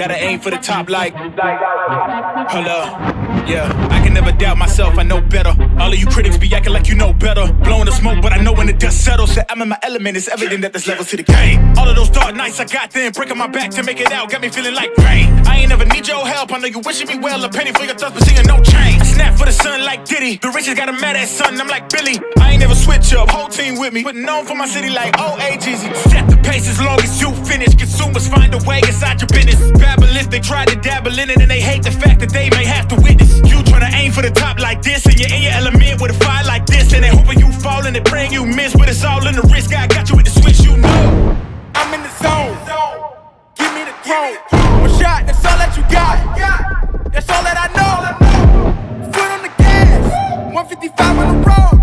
Gotta aim for the top like, hold up. Yeah, I can never doubt myself, I know better. All of you critics be acting like you know better. Blowing the smoke, but I know when the dust settles that I'm in my element, it's evident that there's levels to the game. All of those dark nights I got then, breaking my back to make it out, got me feeling like rain. I ain't never need your help, I know you wishing me well. A penny for your thoughts, but seeing no change. I snap for the sun like Diddy, the riches got a mad ass son, I'm like Billy. I ain't never switch up, whole team with me. Putting on for my city like OAGZ. Set the pace as long as you finish. Consumers find a way inside your business. Babble if they try to dabble in it and they hate the fact that they may have to witness. You try to aim for the top like this and you're in your element with a fire like this. And they hoping you fall and they praying you miss, but it's all in the risk. I got you with the switch, you know. I'm in the zone. Give me the throne. One shot, that's all that you got. That's all that I know. Foot on the gas. 155 on the road.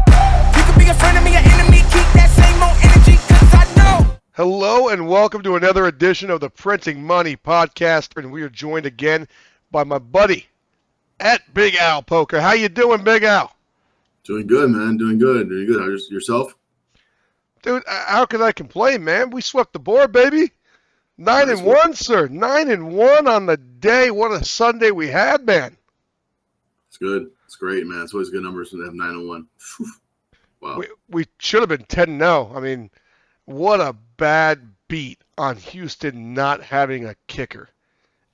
You could be a friend of me, an enemy. Keep that same old energy, cause I know. Hello and welcome to another edition of the Printing Money Podcast, and we are joined again by my buddy at Big Al Poker. How you doing, Big Al? Doing good, man. Doing good. How's yourself? Dude, how could I complain, man? We swept the board, baby. 9-1, sir. 9-1 on the day. What a Sunday we had, man. It's good. It's great, man. It's always good numbers when they have 9-1. Wow. We should have been 10-0. I mean, what a bad beat on Houston not having a kicker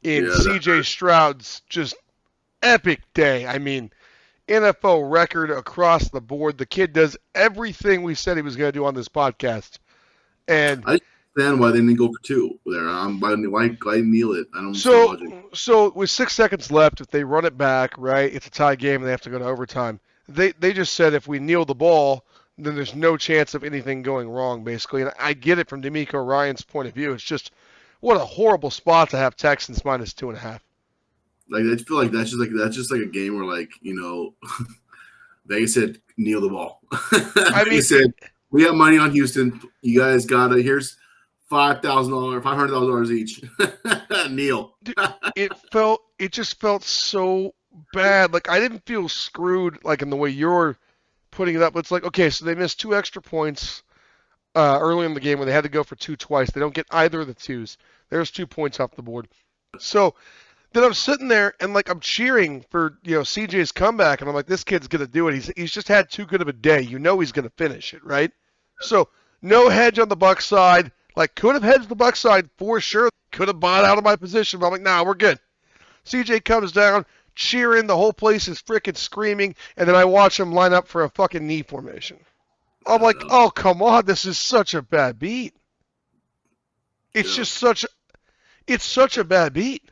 in CJ Stroud's just epic day. I mean, NFL record across the board. The kid does everything we said he was going to do on this podcast. And I understand why they didn't go for two there. Why kneel it? I don't know. So with 6 seconds left, if they run it back, right, it's a tie game and they have to go to overtime. They just said if we kneel the ball, then there's no chance of anything going wrong, basically. And I get it from D'Amico Ryan's point of view. It's just what a horrible spot to have Texans minus 2.5. Like I feel like that's just like a game where, like, you know, they said kneel the ball. I mean, said we have money on Houston. You guys gotta here's $500 each. Kneel. It just felt so bad. Like I didn't feel screwed like in the way you're putting it up. It's like, okay, so they missed 2 extra points early in the game when they had to go for 2 twice. They don't get either of the 2s. There's 2 points off the board. So then I'm sitting there and like I'm cheering for, you know, CJ's comeback, and I'm like, this kid's gonna do it. He's just had too good of a day. You know he's gonna finish it, right? So no hedge on the Bucs side. Like could have hedged the Bucs side for sure. Could have bought out of my position, but I'm like, nah, we're good. CJ comes down, cheering, the whole place is freaking screaming, and then I watch him line up for a fucking knee formation. I'm like, oh come on, this is such a bad beat. It's just such a bad beat.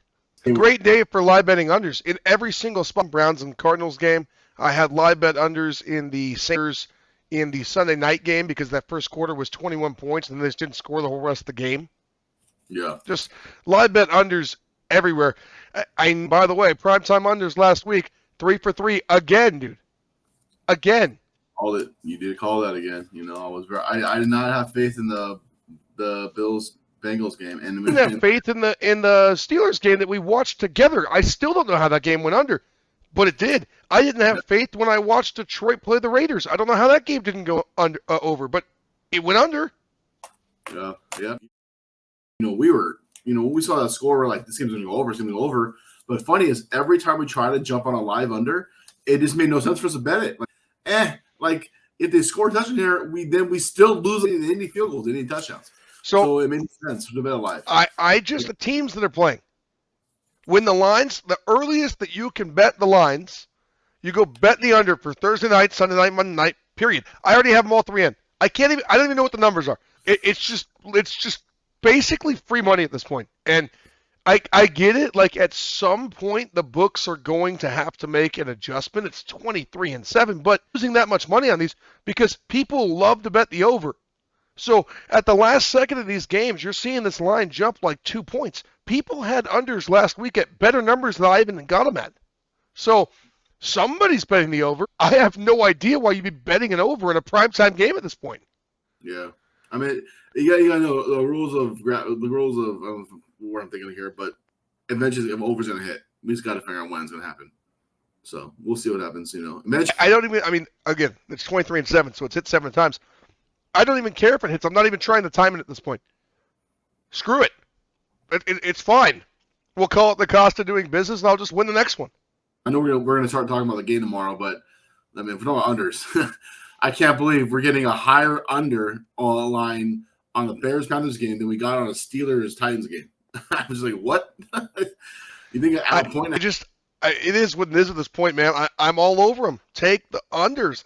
A great day for live betting unders. In every single spot, Browns and Cardinals game, I had live bet unders in the Saints in the Sunday night game because that first quarter was 21 points and they just didn't score the whole rest of the game. Yeah. Just live bet unders everywhere. By the way, primetime unders last week, 3 for 3 again, dude. Again. You did call that again. You know, I did not have faith in the Bills Bengals game, and I didn't have faith in the Steelers game that we watched together. I still don't know how that game went under, but it did. I didn't have faith when I watched Detroit play the Raiders. I don't know how that game didn't go over, but it went under. Yeah. You know, we saw that score, we're like, this game's gonna go over. It's gonna go over. But funny is, every time we try to jump on a live under, it just made no sense for us to bet it. Like if they score a touchdown here, we still lose any field goals, any touchdowns. So it made sense to bet live. The teams that are playing, when the lines, the earliest that you can bet the lines, you go bet the under for Thursday night, Sunday night, Monday night, period. I already have them all 3 in. I don't even know what the numbers are. It's just basically free money at this point. And I get it. Like at some point, the books are going to have to make an adjustment. It's 23-7, but losing that much money on these because people love to bet the over. So at the last second of these games, you're seeing this line jump like 2 points. People had unders last week at better numbers than I even got them at. So somebody's betting the over. I have no idea why you'd be betting an over in a primetime game at this point. Yeah. I mean, you gotta know the rules of I don't know what I'm thinking of here, but eventually if over's gonna hit, we just gotta figure out when it's gonna happen. So we'll see what happens, you know. Again, it's 23-7, so it's hit 7 times. I don't even care if it hits. I'm not even trying to time it at this point. Screw it. It's fine. We'll call it the cost of doing business, and I'll just win the next one. I know we're going to start talking about the game tomorrow, but I mean, if we don't have unders, I can't believe we're getting a higher under line on the Bears-Panthers game than we got on a Steelers-Titans game. I was like, what? You think at a point? It is what it is at this point, man. I'm all over them. Take the unders.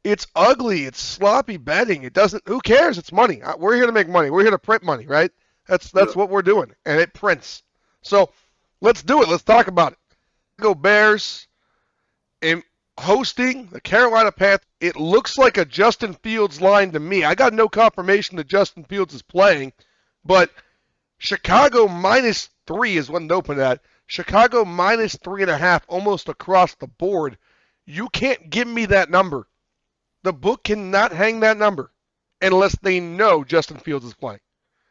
It's ugly. It's sloppy betting. It doesn't. Who cares? It's money. We're here to make money. We're here to print money, right? That's what we're doing, and it prints. So let's do it. Let's talk about it. Go Bears. And hosting the Carolina Panthers. It looks like a Justin Fields line to me. I got no confirmation that Justin Fields is playing, but Chicago -3 is what it opened at. Chicago -3.5 almost across the board. You can't give me that number. The book cannot hang that number unless they know Justin Fields is playing.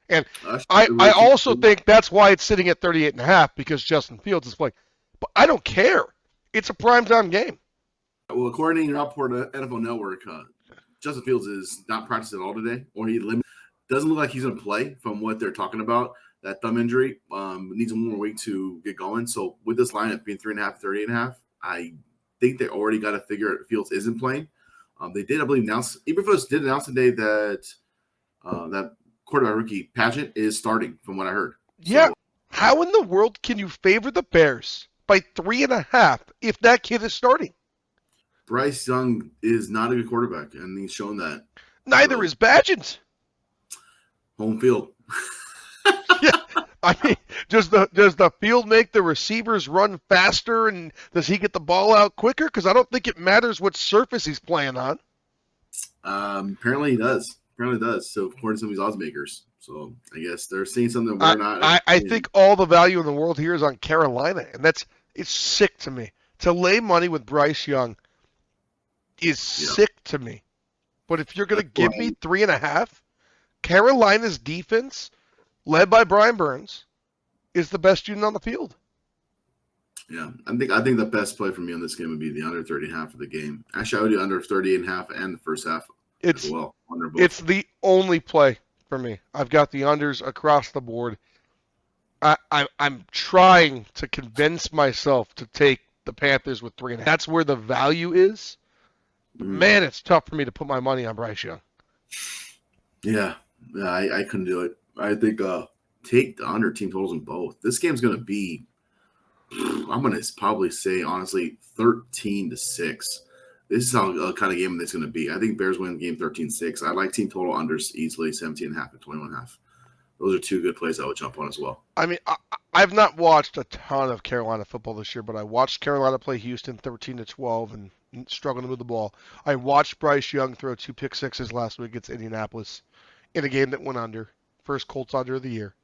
And I also think that's why it's sitting at 38.5 because Justin Fields is playing. But I don't care. It's a primetime game. Well, according to your report at NFL Network, Justin Fields is not practicing at all today, or he doesn't look like he's going to play from what they're talking about. That thumb injury needs one more week to get going. So with this lineup being 3.5, 38.5, I think they already got to figure Fields isn't playing. They did, I believe, Eberflus did announce today that that quarterback rookie Pageant is starting, from what I heard. Yeah. So, how in the world can you favor the Bears by 3.5 if that kid is starting? Bryce Young is not a good quarterback, and he's shown that. Neither is Badgett. Home field. Yeah. I mean, does the field make the receivers run faster, and does he get the ball out quicker? Because I don't think it matters what surface he's playing on. Apparently he does. So according to some of these odds makers. So I guess they're seeing something we're not. I think all the value in the world here is on Carolina, and it's sick to me. To lay money with Bryce Young is sick to me. But if you're going to give me 3.5, Carolina's defense, led by Brian Burns, is the best unit on the field. Yeah, I think the best play for me on this game would be the under 30.5 of the game. Actually, I would do under 38.5 and the first half as well. It's the only play for me. I've got the unders across the board. I'm trying to convince myself to take the Panthers with 3.5. That's where the value is. Man, it's tough for me to put my money on Bryce Young. Yeah, I couldn't do it. I think take the under team totals in both. This game's going to be, I'm going to probably say, honestly, 13-6. This is how kind of game it's going to be. I think Bears win game 13-6. I like team total unders easily, 17.5 and 21.5. Those are two good plays I would jump on as well. I mean, I've not watched a ton of Carolina football this year, but I watched Carolina play Houston 13-12 and struggling to move the ball. I watched Bryce Young throw 2 pick sixes last week against Indianapolis in a game that went under. First Colts under of the year.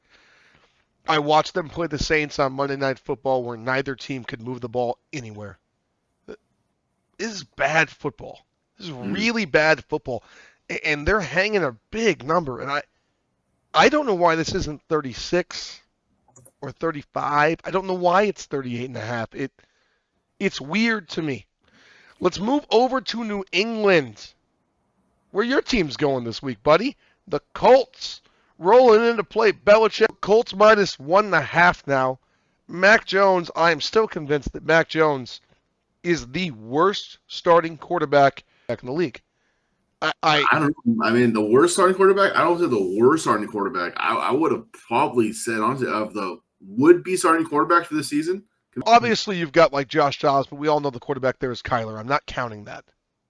I watched them play the Saints on Monday Night Football where neither team could move the ball anywhere. This is bad football. This is really bad football. And they're hanging a big number. And I don't know why this isn't 36 or 35. I don't know why it's 38.5. It's weird to me. Let's move over to New England. Where your team's going this week, buddy? The Colts rolling into play. Belichick. Colts -1.5 now. Mac Jones, I am still convinced that Mac Jones is the worst starting quarterback in the league. I don't know. I mean, the worst starting quarterback? I don't say the worst starting quarterback. I would have probably said, honestly, of the would-be starting quarterback for the season. Obviously, you've got like Josh Dobbs, but we all know the quarterback there is Kyler. I'm not counting that,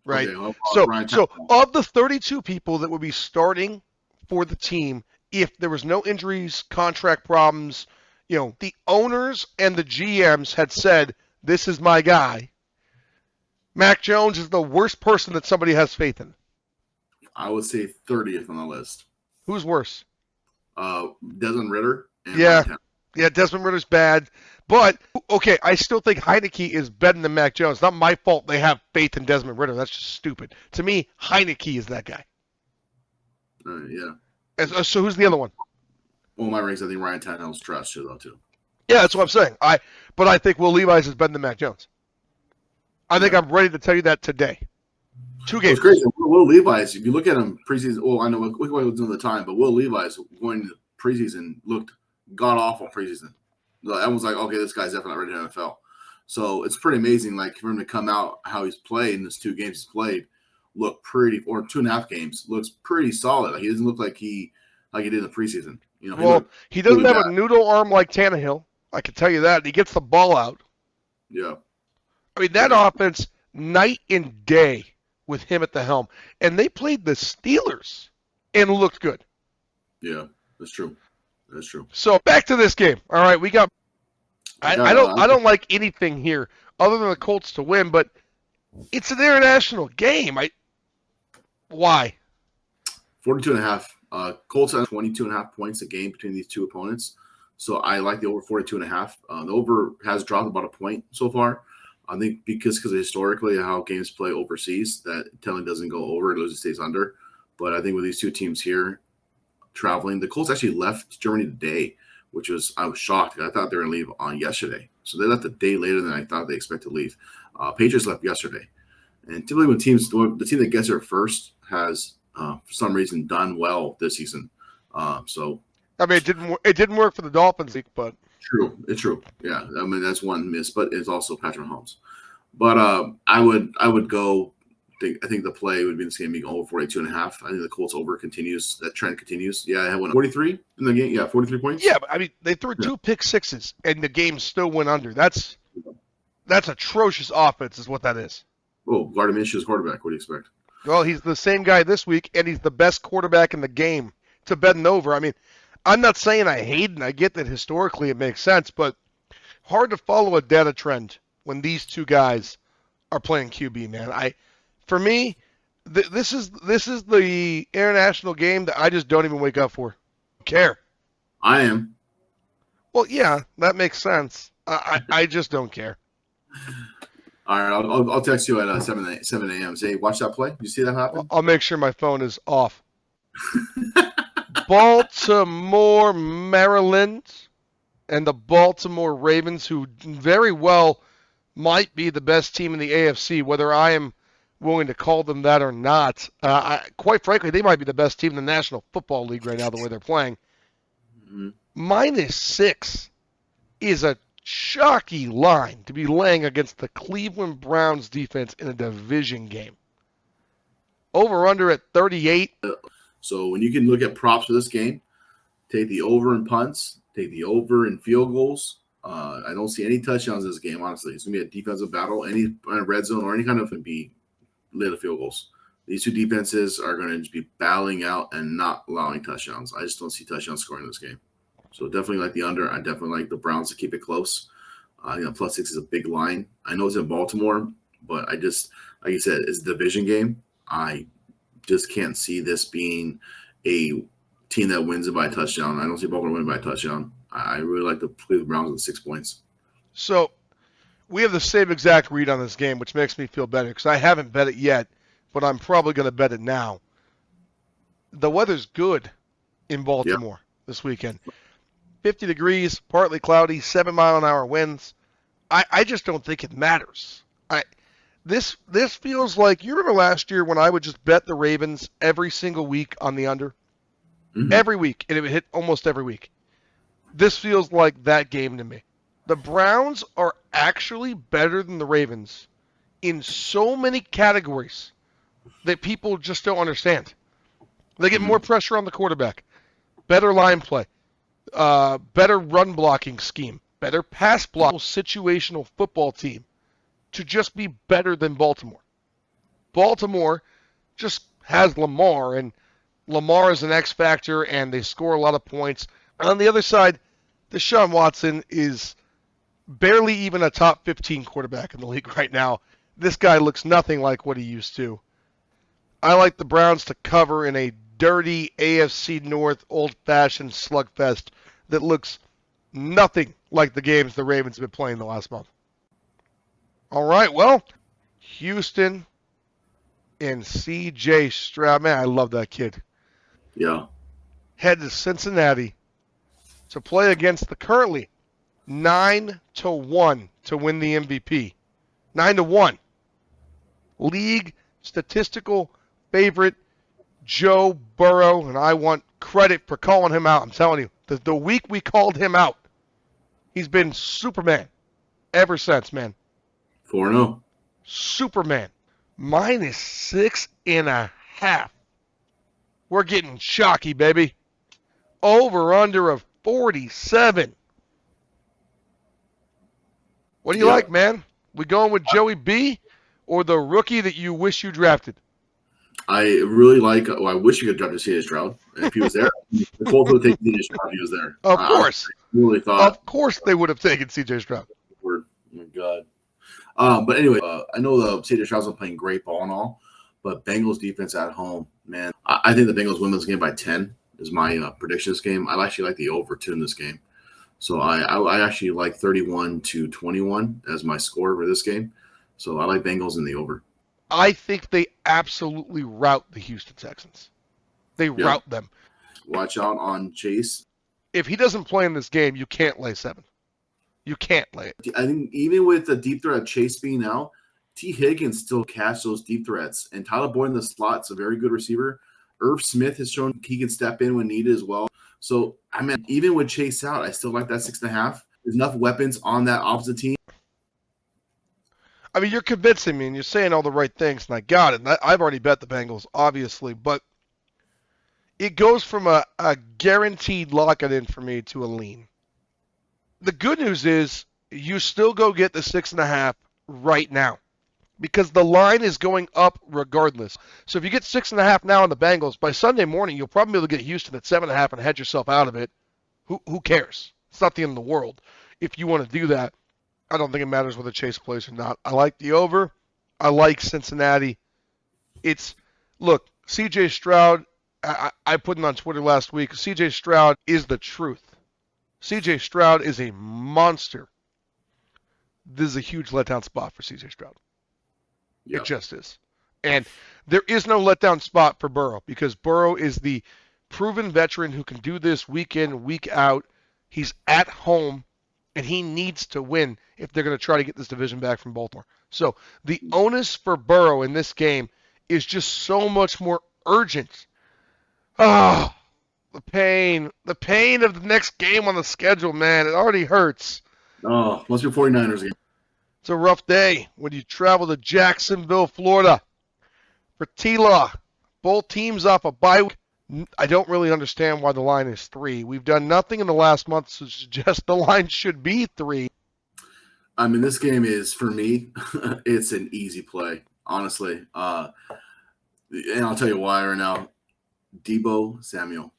right? Okay, so of the 32 people that would be starting for the team, if there was no injuries, contract problems, the owners and the GMs had said, this is my guy, Mac Jones is the worst person that somebody has faith in. I would say 30th on the list. Who's worse? Desmond Ridder. And Yeah, Desmond Ridder's bad. But, okay, I still think Heineke is better than Mac Jones. Not my fault they have faith in Desmond Ridder. That's just stupid. To me, Heineke is that guy. Yeah. So who's the other one? Well, my ranks, I think Ryan Tannehill's trash too. Yeah, that's what I'm saying. But I think Will Levis is better than Mac Jones. I think I'm ready to tell you that today. 2 games. It's crazy. Will Levis, if you look at him preseason, well, I know we was doing the time, but Will Levis going to preseason looked god awful preseason. Everyone's like, okay, this guy's definitely ready to NFL. So it's pretty amazing, like for him to come out, how he's played in his 2 games he's played, look pretty, or 2.5 games, looks pretty solid. Like he doesn't look like he did in the preseason. He doesn't have a noodle arm like Tannehill. I can tell you that. He gets the ball out. Yeah. I mean, that offense, night and day with him at the helm. And they played the Steelers and looked good. Yeah, that's true. That's true. So back to this game. All right, we got. I don't like anything here other than the Colts to win, but it's an international game. Why? 42.5. Colts have 22.5 points a game between these two opponents. So I like the over 42.5. The over has dropped about a point so far. I think because historically how games play overseas, that generally doesn't go over, it usually stays under. But I think with these two teams here traveling, the Colts actually left Germany today, which I was shocked. I thought they were going to leave on yesterday. So they left a day later than I thought they expected to leave. Patriots left yesterday. And typically when the team that gets there first has, for some reason, done well this season. So I mean, it didn't work for the Dolphins, but it's true. Yeah, I mean that's one miss, but it's also Patrick Mahomes. But I would go. I think the play would be in this game being over 42.5. I think the Colts over continues. That trend continues. Yeah, I had 43 in the game. Yeah, 43 points. Yeah, but I mean they threw 2 pick sixes and the game still went under. That's atrocious offense, is what that is. Oh, Gardner Minshew's quarterback. What do you expect? Well, he's the same guy this week, and he's the best quarterback in the game to betting over. I mean, I'm not saying I hate it. I get that historically it makes sense, but hard to follow a data trend when these two guys are playing QB, man. For me, this is the international game that I just don't even wake up for. Care. I am. Well, yeah, that makes sense. I just don't care. All right, I'll text you at 7 a.m. Say, watch that play. You see that happen? I'll make sure my phone is off. Baltimore, Maryland, and the Baltimore Ravens, who very well might be the best team in the AFC, whether I am willing to call them that or not. Quite frankly, they might be the best team in the National Football League right now, the way they're playing. Mm-hmm. -6 is a chalky line to be laying against the Cleveland Browns defense in a division game. Over-under at 38. So when you can look at props for this game, take the over in punts, take the over in field goals. I don't see any touchdowns in this game, honestly. It's going to be a defensive battle. Any red zone or any kind of be little field goals. These two defenses are going to just be battling out and not allowing touchdowns. I just don't see touchdown scoring in this game. So definitely like the under. I definitely like the Browns to keep it close. +6 is a big line. I know it's in Baltimore, but I just, like you said, it's a division game. I just can't see this being a team that wins it by a touchdown. I don't see Baltimore winning by a touchdown. I really like the Cleveland Browns with 6 points. So we have the same exact read on this game, which makes me feel better because I haven't bet it yet, but I'm probably going to bet it now. The weather's good in Baltimore this weekend. 50 degrees, partly cloudy, 7-mile-an-hour winds. I just don't think it matters. This feels like, you remember last year when I would just bet the Ravens every single week on the under? Mm-hmm. Every week, and it would hit almost every week. This feels like that game to me. The Browns are actually better than the Ravens in so many categories that people just don't understand. They get more pressure on the quarterback, better line play, better run blocking scheme, better pass block, situational football team to just be better than Baltimore. Baltimore just has Lamar, and Lamar is an X factor, and they score a lot of points. On the other side, Deshaun Watson is barely even a top 15 quarterback in the league right now. This guy looks nothing like what he used to. I like the Browns to cover in a dirty AFC North old-fashioned slugfest that looks nothing like the games the Ravens have been playing the last month. All right, well, Houston and C.J. Stroud. Man, I love that kid. Yeah. Head to Cincinnati to play against the currently 9-1 to win the MVP. 9-1. League statistical favorite Joe Burrow, and I want credit for calling him out. I'm telling you, the week we called him out, He's been Superman ever since, man. 4-0. Superman. Minus 6.5. We're getting chalky, baby. Over under of 47. What do you like, man? We going with Joey B or the rookie that you wish you drafted? I really like. Well, I wish you could draft C.J. Stroud if he was there. The Colts would take C.J. Stroud if he was there. Of course. I really thought. Of course they would have taken C.J. Stroud. Oh my God. But anyway, I know the C.J. Stroud's been playing great ball and all, but Bengals defense at home, man. I think the Bengals win this game by 10 is my prediction this game. I actually like the over 2 in this game. So I actually like 31-21 as my score for this game. So I like Bengals in the over. I think they absolutely rout the Houston Texans. They rout them. Watch out on Chase. If he doesn't play in this game, you can't lay 7. You can't lay it. I think even with the deep threat Chase being out, T. Higgins still catch those deep threats. And Tyler Boyd in the slot's a very good receiver. Irv Smith has shown he can step in when needed as well. So, I mean, even with Chase out, I still like that 6.5. There's enough weapons on that opposite team. I mean, you're convincing me, and you're saying all the right things, and I got it. And I've already bet the Bengals, obviously, but it goes from a guaranteed lock-it-in for me to a lean. The good news is you still go get the 6.5 right now because the line is going up regardless. So if you get 6.5 now on the Bengals, by Sunday morning, you'll probably be able to get Houston at 7.5 and hedge yourself out of it. Who cares? It's not the end of the world. If you want to do that, I don't think it matters whether Chase plays or not. I like the over. I like Cincinnati. Look, C.J. Stroud, I put it on Twitter last week. C.J. Stroud is the truth. C.J. Stroud is a monster. This is a huge letdown spot for C.J. Stroud. Yep. It just is. And there is no letdown spot for Burrow because Burrow is the proven veteran who can do this week in, week out. He's at home, and he needs to win if they're going to try to get this division back from Baltimore. So the onus for Burrow in this game is just so much more urgent. Oh, the pain of the next game on the schedule, man. It already hurts. Oh, must be 49ers game. It's a rough day when you travel to Jacksonville, Florida for T-Law. Both teams off a bye week. I don't really understand why the line is 3. We've done nothing in the last month to suggest the line should be 3. I mean, this game is, for me, it's an easy play, honestly. And I'll tell you why right now. Deebo Samuel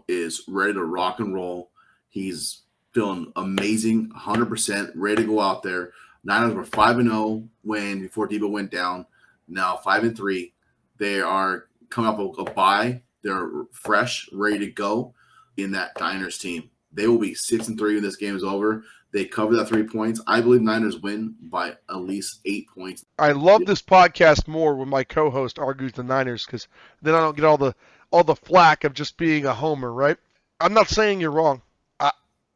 is ready to rock and roll. He's feeling amazing, 100%, ready to go out there. Niners were 5-0 before Deebo went down. Now 5-3. They are coming up with a bye. They're fresh, ready to go in that Niners team. They will be 6-3 when this game is over. They cover that 3 points. I believe Niners win by at least 8 points. I love this podcast more when my co-host argues the Niners because then I don't get all the flack of just being a homer, right? I'm not saying you're wrong.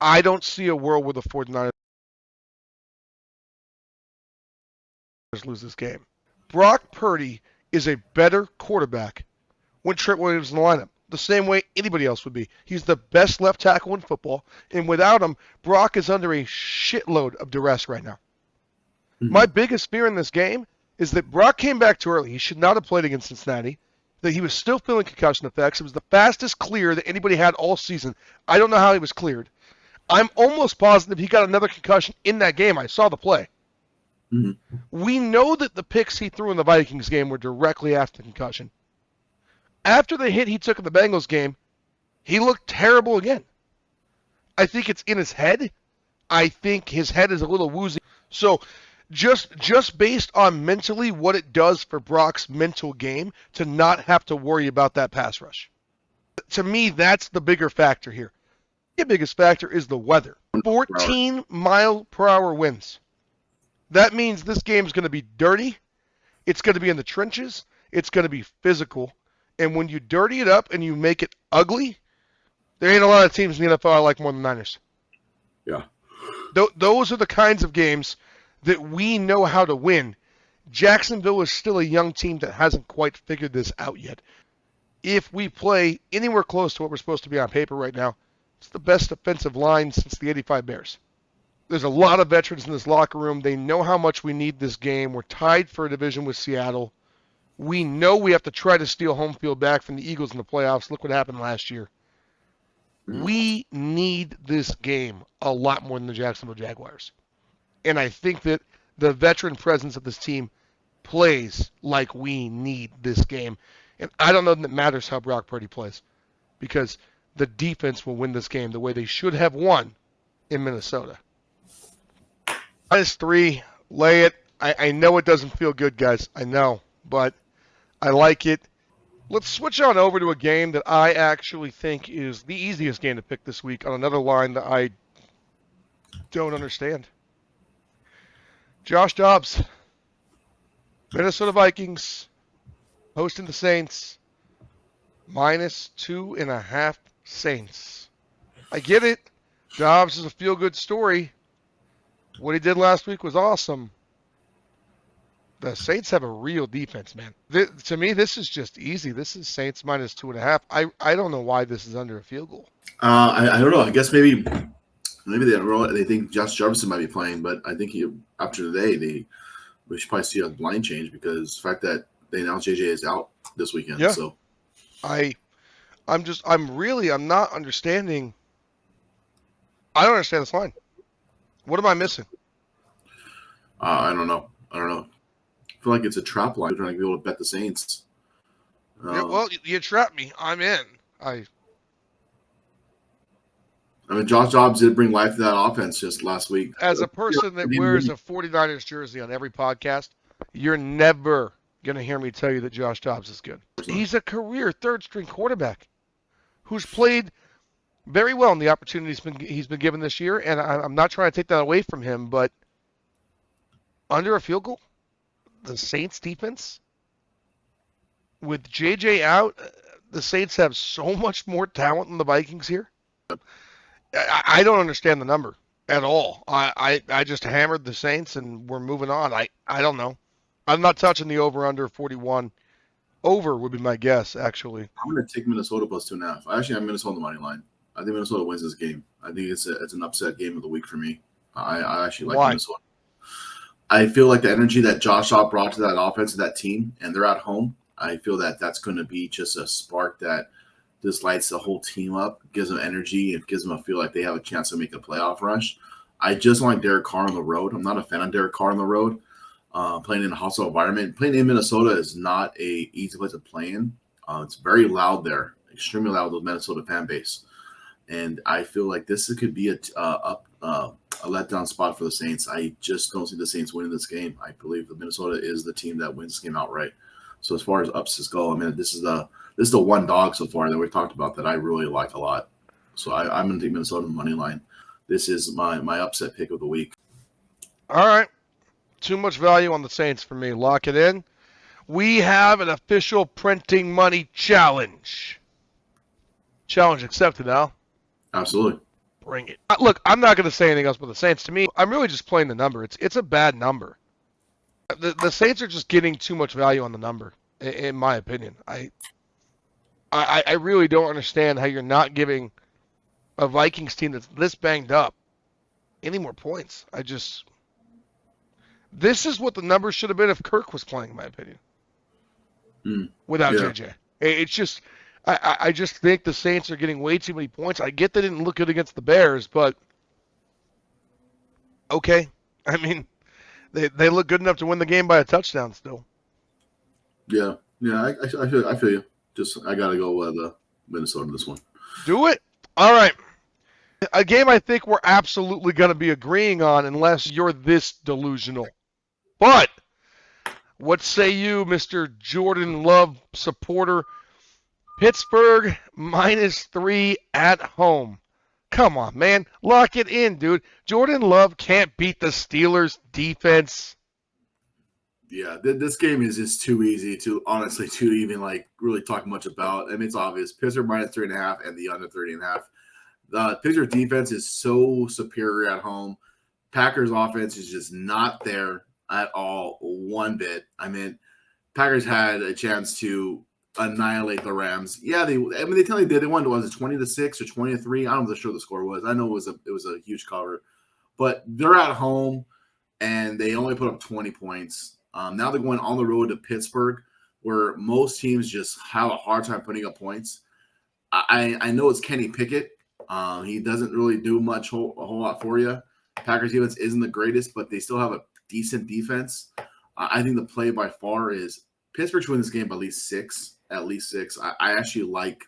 I don't see a world where the 49ers lose this game. Brock Purdy is a better quarterback when Trent Williams is in the lineup, the same way anybody else would be. He's the best left tackle in football, and without him, Brock is under a shitload of duress right now. Mm-hmm. My biggest fear in this game is that Brock came back too early. He should not have played against Cincinnati, that he was still feeling concussion effects. It was the fastest clear that anybody had all season. I don't know how he was cleared. I'm almost positive he got another concussion in that game. I saw the play. Mm-hmm. We know that the picks he threw in the Vikings game were directly after the concussion. After the hit he took in the Bengals game, he looked terrible again. I think it's in his head. I think his head is a little woozy. So just based on mentally what it does for Brock's mental game to not have to worry about that pass rush. To me, that's the bigger factor here. The biggest factor is the weather. 14 mile per hour winds. That means this game's going to be dirty. It's going to be in the trenches. It's going to be physical. And when you dirty it up and you make it ugly, there ain't a lot of teams in the NFL I like more than Niners. Yeah. Those are the kinds of games that we know how to win. Jacksonville is still a young team that hasn't quite figured this out yet. If we play anywhere close to what we're supposed to be on paper right now, It's the best defensive line since the 85 Bears. There's a lot of veterans in this locker room. They know how much we need this game. We're tied for a division with Seattle. We know we have to try to steal home field back from the Eagles in the playoffs. Look what happened last year. We need this game a lot more than the Jacksonville Jaguars. And I think that the veteran presence of this team plays like we need this game. And I don't know that it matters how Brock Purdy plays, because the defense will win this game the way they should have won in Minnesota. -3, lay it. I know it doesn't feel good, guys. I know, but I like it. Let's switch on over to a game that I actually think is the easiest game to pick this week on another line that I don't understand. Josh Dobbs, Minnesota Vikings, hosting the Saints, -2.5 Saints. I get it. Dobbs is a feel-good story. What he did last week was awesome. The Saints have a real defense, man. To me, this is just easy. This is Saints -2.5. I don't know why this is under a field goal. I don't know. I guess maybe they think Josh Jefferson might be playing, but I think after today we should probably see a line change, because the fact that they announced JJ is out this weekend. Yeah. So I'm not understanding. I don't understand this line. What am I missing? I don't know. I feel like it's a trap line. They're trying to be able to bet the Saints. Yeah, well, you trapped me. I'm in. I mean, Josh Dobbs did bring life to that offense just last week. As a person that wears a 49ers jersey on every podcast, you're never going to hear me tell you that Josh Dobbs is good. He's a career third-string quarterback who's played very well in the opportunities he's been given this year, and I'm not trying to take that away from him, but under a field goal, the Saints defense, with JJ out, the Saints have so much more talent than the Vikings here. I don't understand the number at all. I just hammered the Saints and we're moving on. I don't know. I'm not touching the over-under 41. Over would be my guess, actually. I'm going to take Minnesota +2.5. I actually have Minnesota on the money line. I think Minnesota wins this game. I think it's an upset game of the week for me. I actually like Minnesota. I feel like the energy that Josh Dobbs brought to that offense and that team, and they're at home, I feel that that's going to be just a spark that just lights the whole team up, gives them energy, and gives them a feel like they have a chance to make a playoff rush. I just like Derek Carr on the road. I'm not a fan of Derek Carr on the road. Playing in a hostile environment. Playing in Minnesota is not a easy place to play in. It's very loud there, extremely loud with the Minnesota fan base. And I feel like this could be a letdown spot for the Saints. I just don't see the Saints winning this game. I believe that Minnesota is the team that wins this game outright. So as far as upsets go, I mean, this is the one dog so far that we've talked about that I really like a lot. So I'm going to take Minnesota on the money line. This is my upset pick of the week. All right. Too much value on the Saints for me. Lock it in. We have an official printing money challenge. Challenge accepted, Al. Absolutely. Bring it. Look, I'm not going to say anything else about the Saints. To me, I'm really just playing the number. It's a bad number. The Saints are just getting too much value on the number, in my opinion. I really don't understand how you're not giving a Vikings team that's this banged up any more points. This is what the number should have been if Kirk was playing, in my opinion. Without JJ. It's just, I just think the Saints are getting way too many points. I get they didn't look good against the Bears, but okay. I mean, they look good enough to win the game by a touchdown still. Yeah, I feel you. Just I gotta go with Minnesota this one. Do it. All right. A game I think we're absolutely going to be agreeing on unless you're this delusional. But what say you, Mr. Jordan Love supporter? Pittsburgh -3 at home. Come on, man. Lock it in, dude. Jordan Love can't beat the Steelers' defense. Yeah, this game is just too easy to even really talk much about. I mean, it's obvious. Pittsburgh -3.5 and the under 30.5. The Pittsburgh defense is so superior at home. Packers offense is just not there at all one bit. I mean, Packers had a chance to annihilate the Rams. Yeah, they tell you they won. Was it 20-6 or 20-3? I don't know what the score was. I know it was a huge cover, but they're at home and they only put up 20 points. Now they're going on the road to Pittsburgh, where most teams just have a hard time putting up points. I know it's Kenny Pickett. He doesn't really do a whole lot for you. Packers defense isn't the greatest, but they still have a decent defense. I think the play by far is Pittsburgh should win this game by at least six. I actually like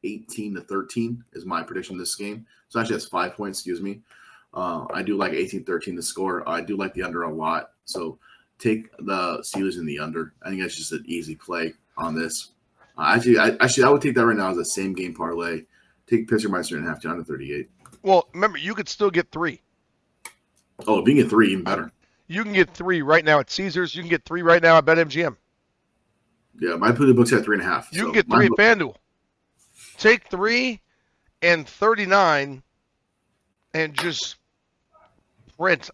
18-13 is my prediction this game. So actually that's 5 points, excuse me. I do like 18-13 to score. I do like the under a lot. So take the Steelers in the under. I think that's just an easy play on this. I would take that right now as a same game parlay. Take Pittsburgh minus 3.5 to under 38. Well, remember, you could still get 3. Oh, if you can get 3, even better. You can get 3 right now at Caesars. You can get 3 right now at BetMGM. Yeah, my put the books at 3.5. You can get 3 at FanDuel. Take 3 and 39 and just print.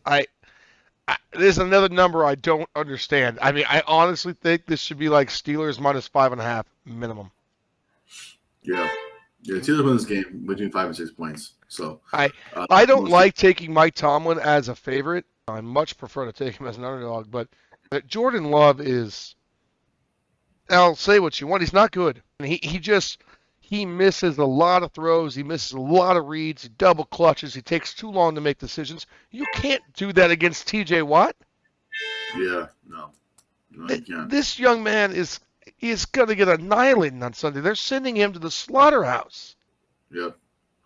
There's another number I don't understand. I mean, I honestly think this should be like Steelers minus 5.5 minimum. Yeah. Steelers win this game between 5 and 6 points. So I don't like taking Mike Tomlin as a favorite. I much prefer to take him as an underdog. But Jordan Love is. I'll say what you want. He's not good. He misses a lot of throws. He misses a lot of reads. He double clutches. He takes too long to make decisions. You can't do that against T.J. Watt. Yeah, no, you can't. This young man is going to get annihilated on Sunday. They're sending him to the slaughterhouse. Yep.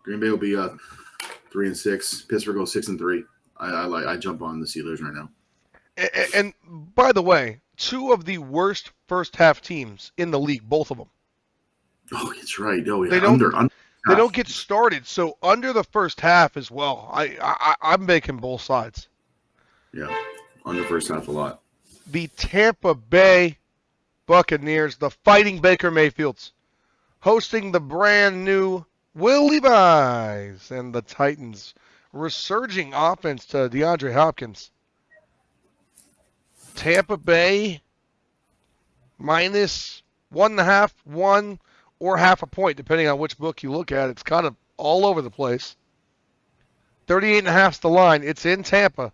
Green Bay will be 3-6. Pittsburgh goes 6-3. I jump on the Steelers right now. And by the way, 2 of the worst first half teams in the league, both of them. Oh, that's right. Oh, yeah. They don't get started, so under the first half as well. I'm making both sides. Yeah, under first half a lot. The Tampa Bay Buccaneers, the Fighting Baker Mayfields, hosting the brand new Will Levis and the Titans. Resurging offense to DeAndre Hopkins. Tampa Bay minus 1.5, 1, or half a point, depending on which book you look at. It's kind of all over the place. 38.5 is the line. It's in Tampa.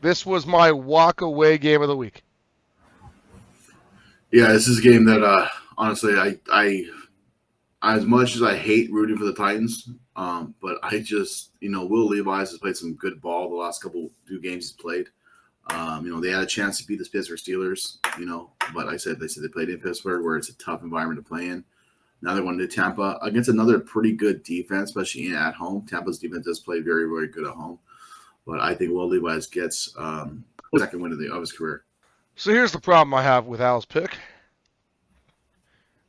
This was my walk-away game of the week. Yeah, this is a game that, honestly, I as much as I hate rooting for the Titans, but I just, Will Levis has played some good ball the last couple 2 games he's played. They had a chance to beat the Pittsburgh Steelers, but they said they played in Pittsburgh where it's a tough environment to play in. Now they're going to Tampa against another pretty good defense, especially at home. Tampa's defense does play very, very good at home. But I think Will Levis gets second win of his career. So here's the problem I have with Al's pick.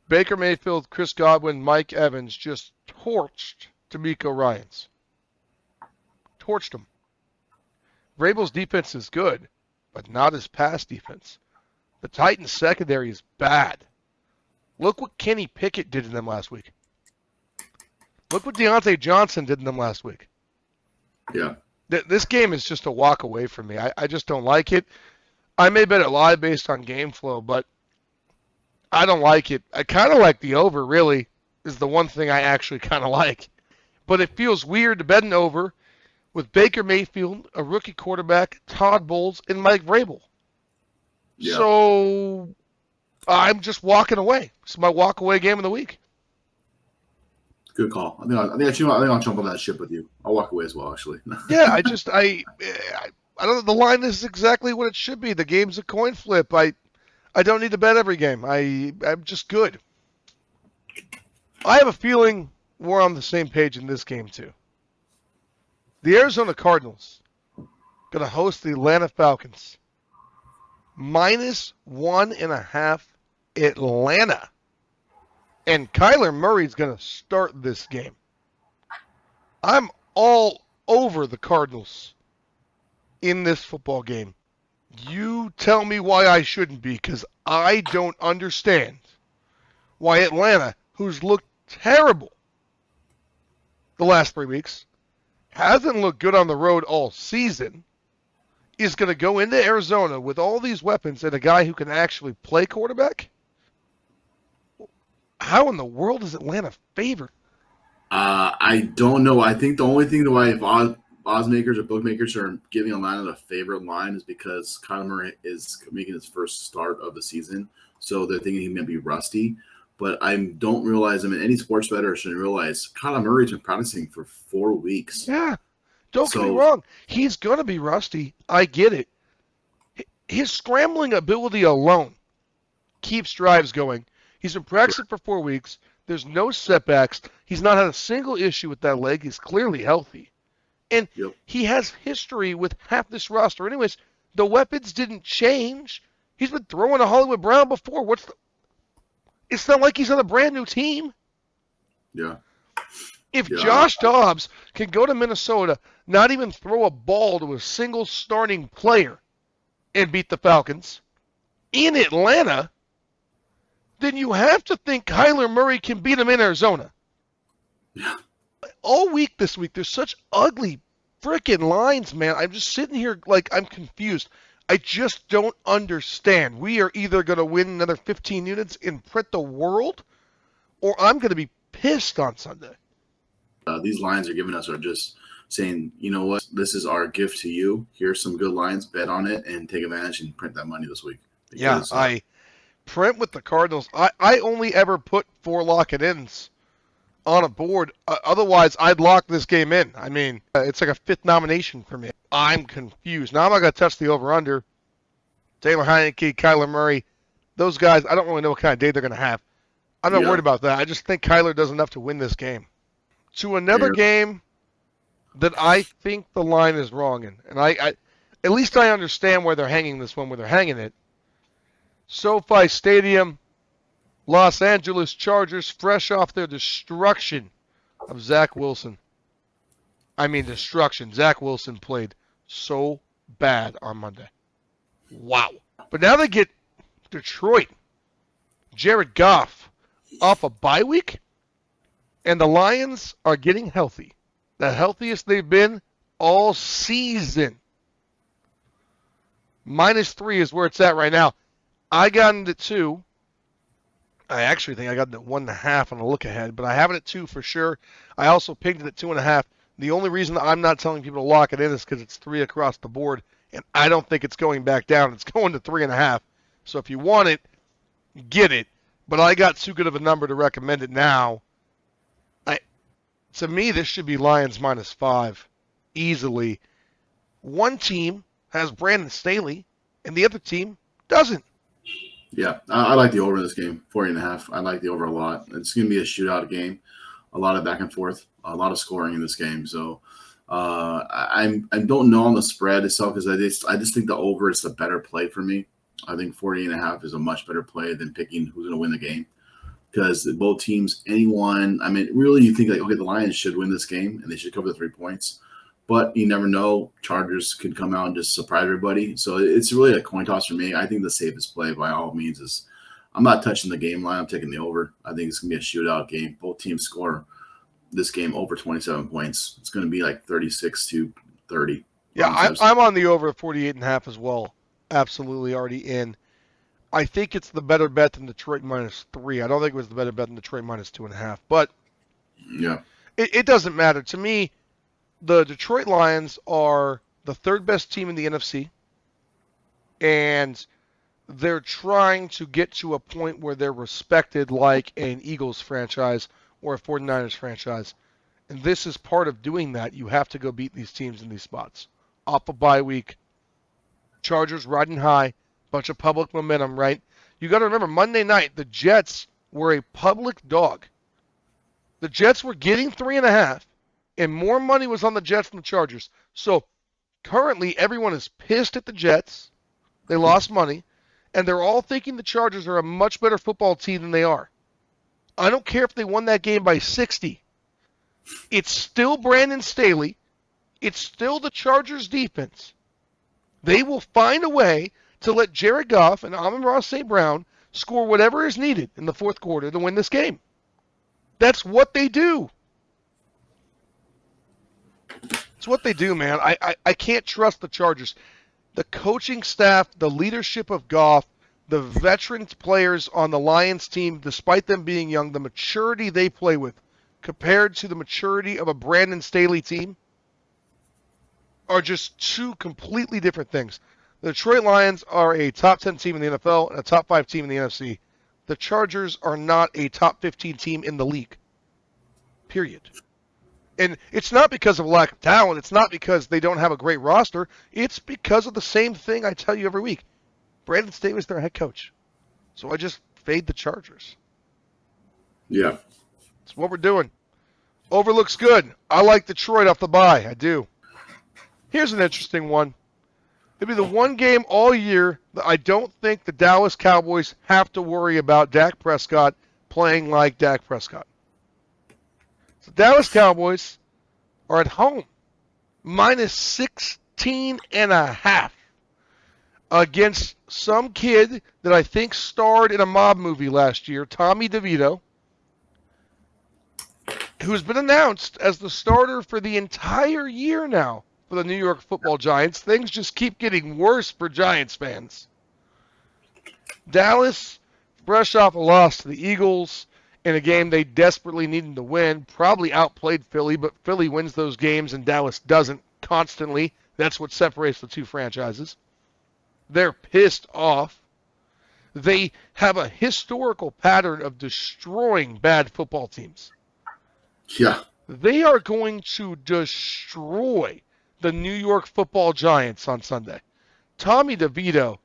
Baker Mayfield, Chris Godwin, Mike Evans just torched D'Amico Ryans. Torched him. Vrabel's defense is good, but not his pass defense. The Titans' secondary is bad. Look what Kenny Pickett did to them last week. Look what Deontay Johnson did to them last week. Yeah. This game is just a walk away from me. I just don't like it. I may bet it live based on game flow, but I don't like it. I kind of like the over, really, is the one thing I actually kind of like. But it feels weird to bet an over with Baker Mayfield, a rookie quarterback, Todd Bowles, and Mike Vrabel. Yeah. So I'm just walking away. It's my walk-away game of the week. Good call. I think I'll jump on that ship with you. I'll walk away as well, actually. Yeah, I don't know. The line is exactly what it should be. The game's a coin flip. I don't need to bet every game. I'm just good. I have a feeling we're on the same page in this game, too. The Arizona Cardinals going to host the Atlanta Falcons. Minus 1.5 Atlanta. And Kyler Murray's going to start this game. I'm all over the Cardinals in this football game. You tell me why I shouldn't be, because I don't understand why Atlanta, who's looked terrible the last 3 weeks, hasn't looked good on the road all season, is going to go into Arizona with all these weapons and a guy who can actually play quarterback. How in the world is Atlanta favored? I don't know. I think the only thing that why oddsmakers or bookmakers are giving Atlanta the favorite line is because Kyler Murray is making his first start of the season, so they're thinking he may be rusty. But I don't realize. I mean, any sports bettor should realize Kyler Murray's been practicing for 4 weeks. Yeah. Don't get me wrong. He's going to be rusty. I get it. His scrambling ability alone keeps drives going. He's been practicing for 4 weeks. There's no setbacks. He's not had a single issue with that leg. He's clearly healthy. And he has history with half this roster. Anyways, the weapons didn't change. He's been throwing a Hollywood Brown before. It's not like he's on a brand new team. Yeah. If Josh Dobbs can go to Minnesota, not even throw a ball to a single starting player and beat the Falcons in Atlanta, then you have to think Kyler Murray can beat him in Arizona. Yeah. All week this week, there's such ugly freaking lines, man. I'm just sitting here like I'm confused. I just don't understand. We are either going to win another 15 units and print the world, or I'm going to be pissed on Sunday. These lines are giving us are just saying, you know what, this is our gift to you. Here's some good lines, bet on it, and take advantage and print that money this week. Because, I print with the Cardinals. I only ever put 4 lock-it-ins on a board. Otherwise, I'd lock this game in. I mean, it's like a 5th nomination for me. I'm confused. Now I'm not going to touch the over-under. Taylor Heineke, Kyler Murray, those guys, I don't really know what kind of day they're going to have. I'm not worried about that. I just think Kyler does enough to win this game. To another game that I think the line is wrong in. And I at least I understand where they're hanging this one, where they're hanging it. SoFi Stadium, Los Angeles Chargers, fresh off their destruction of Zach Wilson. I mean destruction. Zach Wilson played so bad on Monday. Wow. But now they get Detroit. Jared Goff off a bye week. And the Lions are getting healthy. The healthiest they've been all season. -3 is where it's at right now. I got it at 2. I actually think I got it at 1.5 on a look ahead, but I have it at 2 for sure. I also picked it at 2.5. The only reason I'm not telling people to lock it in is because it's 3 across the board, and I don't think it's going back down. It's going to 3.5. So if you want it, get it. But I got too good of a number to recommend it now. To me, this should be Lions -5 easily. One team has Brandon Staley, and the other team doesn't. Yeah, I like the over in this game, 40.5. I like the over a lot. It's going to be a shootout game, a lot of back and forth, a lot of scoring in this game. So I don't know on the spread itself because I just think the over is the better play for me. I think 40.5 is a much better play than picking who's going to win the game. Because both teams, anyone, I mean, really you think like, okay, the Lions should win this game and they should cover the 3 points. But you never know. Chargers could come out and just surprise everybody. So it's really a coin toss for me. I think the safest play by all means is I'm not touching the game line. I'm taking the over. I think it's going to be a shootout game. Both teams score this game over 27 points. It's going to be like 36-30. Yeah, I'm on the over at 48.5 as well. Absolutely already in. I think it's the better bet than Detroit -3. I don't think it was the better bet than Detroit -2.5. But yeah, it doesn't matter. To me, the Detroit Lions are the 3rd best team in the NFC. And they're trying to get to a point where they're respected like an Eagles franchise or a 49ers franchise. And this is part of doing that. You have to go beat these teams in these spots. Off a bye week. Chargers riding high. Bunch of public momentum, right? You got to remember, Monday night, the Jets were a public dog. The Jets were getting 3.5, and more money was on the Jets than the Chargers. So currently, everyone is pissed at the Jets. They lost money, and they're all thinking the Chargers are a much better football team than they are. I don't care if they won that game by 60. It's still Brandon Staley. It's still the Chargers defense. They will find a way to let Jared Goff and Amon-Ra St. Brown score whatever is needed in the 4th quarter to win this game. That's what they do. It's what they do, man. I can't trust the Chargers. The coaching staff, the leadership of Goff, the veteran players on the Lions team, despite them being young, the maturity they play with compared to the maturity of a Brandon Staley team are just two completely different things. The Detroit Lions are a top 10 team in the NFL and a top 5 team in the NFC. The Chargers are not a top 15 team in the league. Period. And it's not because of lack of talent. It's not because they don't have a great roster. It's because of the same thing I tell you every week. Brandon Staley's their head coach. So I just fade the Chargers. Yeah. That's what we're doing. Over looks good. I like Detroit off the bye. I do. Here's an interesting one. It'll be the one game all year that I don't think the Dallas Cowboys have to worry about Dak Prescott playing like Dak Prescott. The Dallas Cowboys are at home, minus 16.5 against some kid that I think starred in a mob movie last year, Tommy DeVito, who's been announced as the starter for the entire year now for the New York Football Giants. Things just keep getting worse for Giants fans. Dallas, fresh off a loss to the Eagles in a game they desperately needed to win, probably outplayed Philly, but Philly wins those games and Dallas doesn't constantly. That's what separates the two franchises. They're pissed off. They have a historical pattern of destroying bad football teams. Yeah. They are going to destroy the New York Football Giants on Sunday. Tommy DeVito,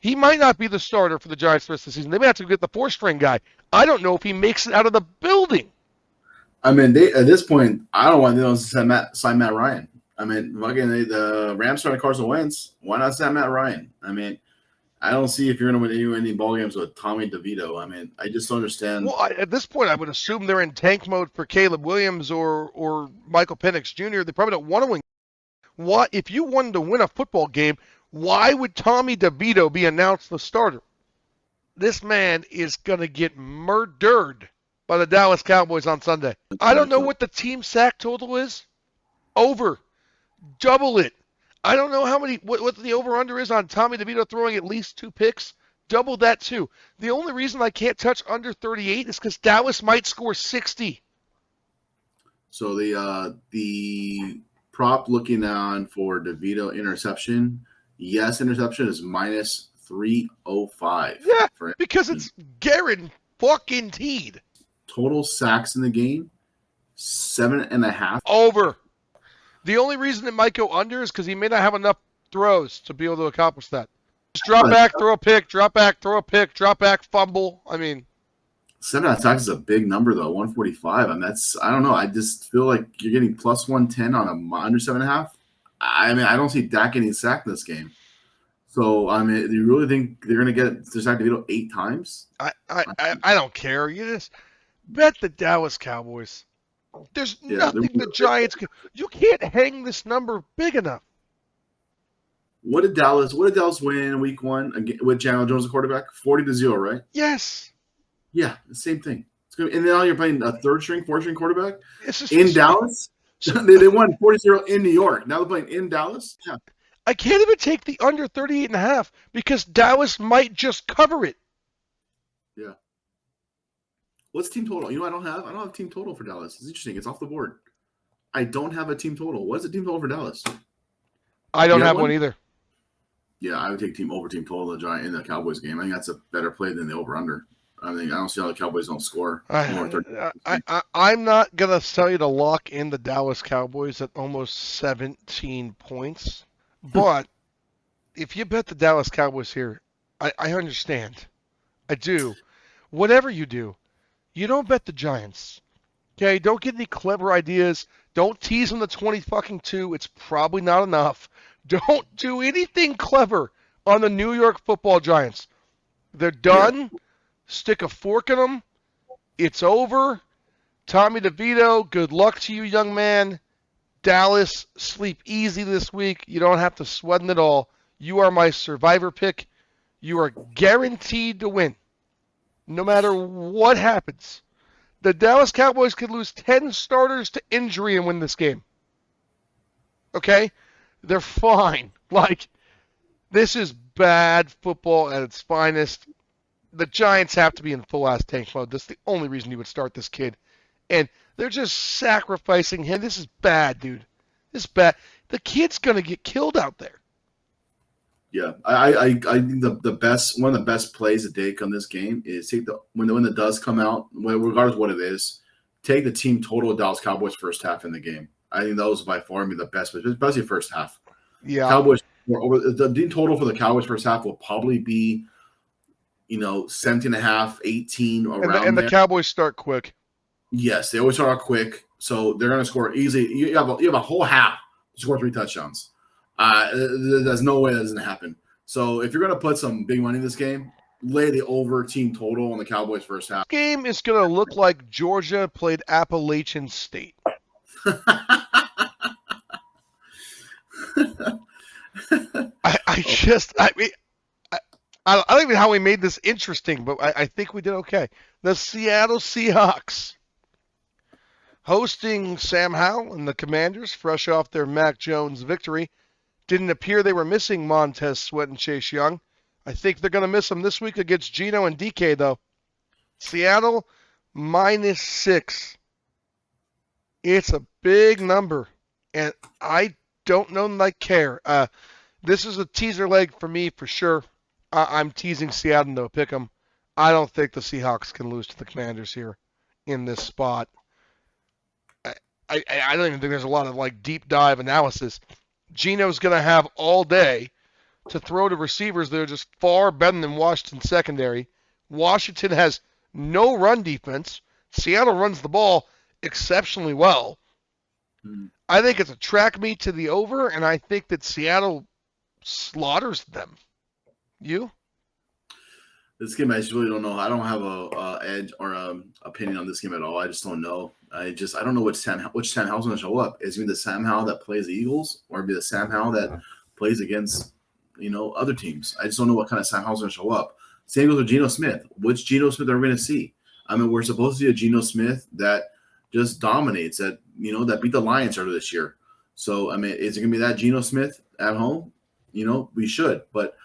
he might not be the starter for the Giants the rest of the season. They may have to get the 4-string guy. I don't know if he makes it out of the building. I mean, at this point, I don't want to sign Matt Ryan. I mean, fucking the Rams starting Carson Wentz. Why not sign Matt Ryan? I mean, I don't see if you're going to win any ball games with Tommy DeVito. I mean, I just don't understand. Well, at this point, I would assume they're in tank mode for Caleb Williams or Michael Penix Jr. They probably don't want to win. Why, if you wanted to win a football game, why would Tommy DeVito be announced the starter? This man is going to get murdered by the Dallas Cowboys on Sunday. I don't know what the team sack total is. Over. Double it. I don't know what the over-under is on Tommy DeVito throwing at least 2 picks. Double that too. The only reason I can't touch under 38 is because Dallas might score 60. So the prop looking on for DeVito interception, interception is minus 305. Yeah, because it's guaranteed. Total sacks in the game, 7.5. Over. The only reason it might go under is because he may not have enough throws to be able to accomplish that. Just drop back, throw a pick, drop back, throw a pick, drop back, fumble. I mean, 7.5 sacks is a big number though. 145. I mean, I don't know. I just feel like you're getting plus 110 on a under 7.5. I mean, I don't see Dak getting sacked in this game. So I mean, do you really think they're going to get to sack DeVito 8 times? I don't care. You just bet the Dallas Cowboys. There's nothing the Giants can. You can't hang this number big enough. What did Dallas win week 1 with Chandler Jones, the quarterback? 40-0, right? Yes. Yeah, the same thing. It's gonna be, and now you're playing a 4th-string quarterback in Dallas. They won 40-0 in New York. Now they're playing in Dallas. Yeah. I can't even take the under 38.5 because Dallas might just cover it. Yeah. What's team total? You know, I don't have team total for Dallas. It's interesting. It's off the board. I don't have a team total. What's the team total for Dallas? I don't have one either. Yeah, I would take team total in the Cowboys game. I think that's a better play than the over/under. I don't see how the Cowboys don't score. I'm not gonna tell you to lock in the Dallas Cowboys at almost 17 points, but if you bet the Dallas Cowboys here, I understand. I do. Whatever you do, you don't bet the Giants. Okay, don't get any clever ideas. Don't tease them to 20-2. It's probably not enough. Don't do anything clever on the New York Football Giants. They're done. Yeah. Stick a fork in them. It's over. Tommy DeVito, good luck to you, young man. Dallas, sleep easy this week. You don't have to sweat it all. You are my survivor pick. You are guaranteed to win. No matter what happens. The Dallas Cowboys could lose 10 starters to injury and win this game. Okay? They're fine. Like, this is bad football at its finest. The Giants have to be in full-ass tank mode. That's the only reason you would start this kid. And they're just sacrificing him. This is bad, dude. This is bad. The kid's going to get killed out there. Yeah, I think the best one of the best plays to take on this game is take when the does come out, regardless of what it is, take the team total of Dallas Cowboys first half in the game. I think that was by far the best, especially first half. Yeah, Cowboys the team total for the Cowboys first half will probably be 17.5, 18 around and the there. Cowboys start quick. Yes, they always start out quick, so they're going to score easily. You have a whole half to score 3 touchdowns. There's no way that doesn't happen. So if you're going to put some big money in this game, lay the over team total on the Cowboys first half. This game is going to look like Georgia played Appalachian State. I don't even know how we made this interesting, but I think we did okay. The Seattle Seahawks hosting Sam Howell and the Commanders, fresh off their Mac Jones victory. Didn't appear they were missing Montez Sweat and Chase Young. I think they're going to miss them this week against Geno and DK, though. Seattle -6. It's a big number, and I don't know that I care. This is a teaser leg for me for sure. I'm teasing Seattle to pick them. I don't think the Seahawks can lose to the Commanders here in this spot. I don't even think there's a lot of deep dive analysis. Geno's going to have all day to throw to receivers that are just far better than Washington's secondary. Washington has no run defense. Seattle runs the ball exceptionally well. I think it's a track meet to the over, and I think that Seattle slaughters them. You? This game, I just really don't know. I don't have a edge or opinion on this game at all. I just don't know. I don't know which Sam Howell's going to show up. Is it the Sam Howell that plays the Eagles, or be the Sam Howell that plays against other teams? I just don't know what kind of Sam Howell's going to show up. Same goes with Geno Smith. Which Geno Smith are we going to see? I mean, we're supposed to see a Geno Smith that just dominates, that beat the Lions earlier this year. So I mean, is it going to be that Geno Smith at home? We should, but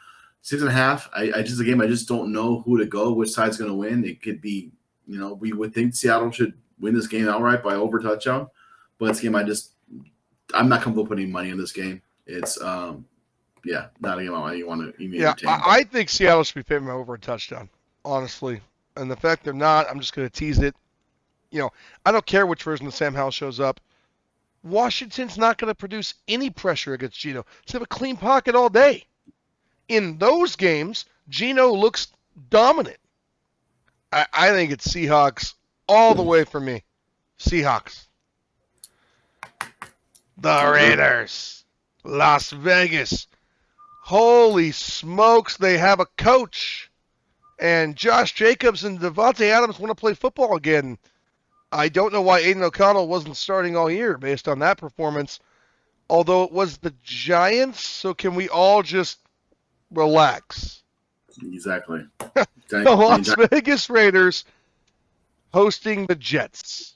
6.5. I just don't know who to go, which side's going to win. It could be, we would think Seattle should win this game outright by over touchdown, but this game I'm not comfortable putting money in this game. It's not a game I want to even entertain. I think Seattle should be favored by over a touchdown, honestly. And the fact they're not, I'm just going to tease it. I don't care which version of Sam Howell shows up. Washington's not going to produce any pressure against Geno. They have a clean pocket all day. In those games, Geno looks dominant. I think it's Seahawks all the way for me. Seahawks. The Raiders. Las Vegas. Holy smokes, they have a coach. And Josh Jacobs and Devontae Adams want to play football again. I don't know why Aiden O'Connell wasn't starting all year based on that performance. Although it was the Giants, so can we all just relax? Exactly. The Las Vegas Raiders hosting the Jets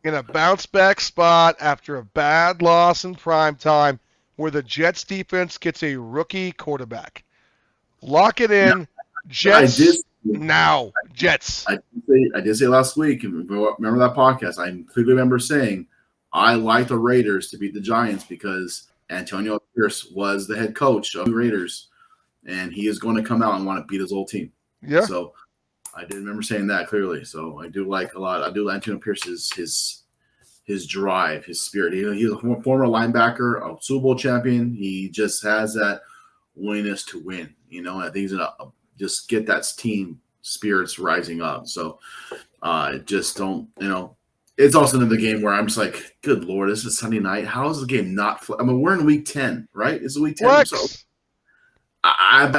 in a bounce-back spot after a bad loss in primetime where the Jets defense gets a rookie quarterback. Lock it in. Jets now. Jets. I did say last week, remember that podcast, I clearly remember saying I like the Raiders to beat the Giants because Antonio Pierce was the head coach of the Raiders, and he is going to come out and want to beat his old team. Yeah. So I did remember saying that clearly. So I do like a lot. I do like Antonio Pierce's his drive, his spirit. He's a former linebacker, a Super Bowl champion. He just has that willingness to win. And I think he's going to just get that team spirits rising up. So just don't, it's also another game where I'm just like, good Lord, this is Sunday night. How is the game not? We're in week 10, right? It's week 10. What? So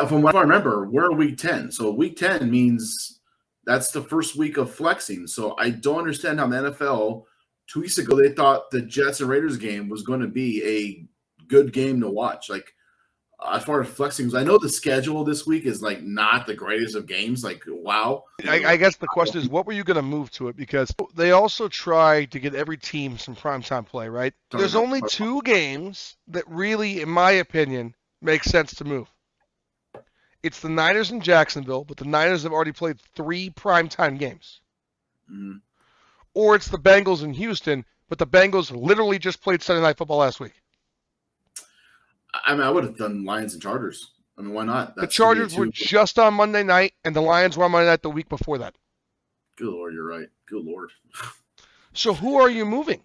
from what I remember, we're in week 10. So week 10 means that's the first week of flexing. So I don't understand how the NFL 2 weeks ago, they thought the Jets and Raiders game was going to be a good game to watch. Like, as far as flexing, I know the schedule this week is not the greatest of games. Wow. I guess the question is, what were you going to move to it? Because they also try to get every team some primetime play, right? There's only 2 games that really, in my opinion, make sense to move. It's the Niners in Jacksonville, but the Niners have already played 3 primetime games. Mhm. Or it's the Bengals in Houston, but the Bengals literally just played Sunday Night Football last week. I mean, I would have done Lions and Chargers. I mean, why not? The Chargers were just on Monday night, and the Lions were on Monday night the week before that. Good Lord, you're right. Good Lord. So who are you moving?